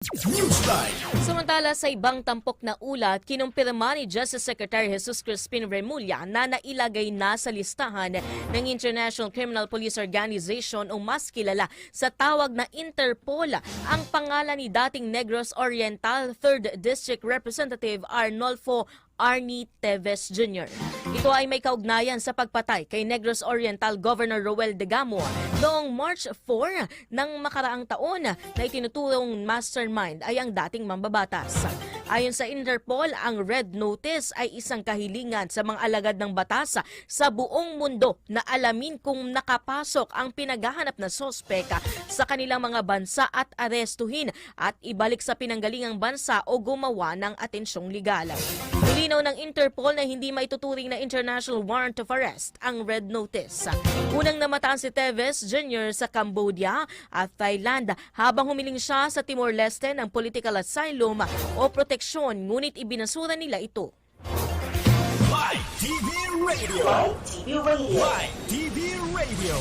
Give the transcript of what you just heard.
Newsline. Samantala sa ibang tampok na ulat, kinumpirma ni Justice Secretary Jesus Crispin Remulla na nailagay na sa listahan ng International Criminal Police Organization o mas kilala sa tawag na Interpol ang pangalan ni dating Negros Oriental 3rd District Representative Arnolfo Arnie Teves Jr. Ito ay may kaugnayan sa pagpatay kay Negros Oriental Governor Roel Degamo noong March 4 ng makaraang taon na itinuturong mastermind ay ang dating mambabatas. Ayon sa Interpol, ang Red Notice ay isang kahilingan sa mga alagad ng batas sa buong mundo na alamin kung nakapasok ang pinaghahanap na sospeka sa kanilang mga bansa at arestuhin at ibalik sa pinanggalingang bansa o gumawa ng atensyong legal. Nilinaw ng Interpol na hindi maituturing na international warrant of arrest ang Red Notice. Unang namataan si Teves Jr. sa Cambodia at Thailand habang humiling siya sa Timor-Leste ng political asylum o proteksyon, ngunit ibinasura nila ito. Live TV Radio. Live TV Radio. Live TV Radio.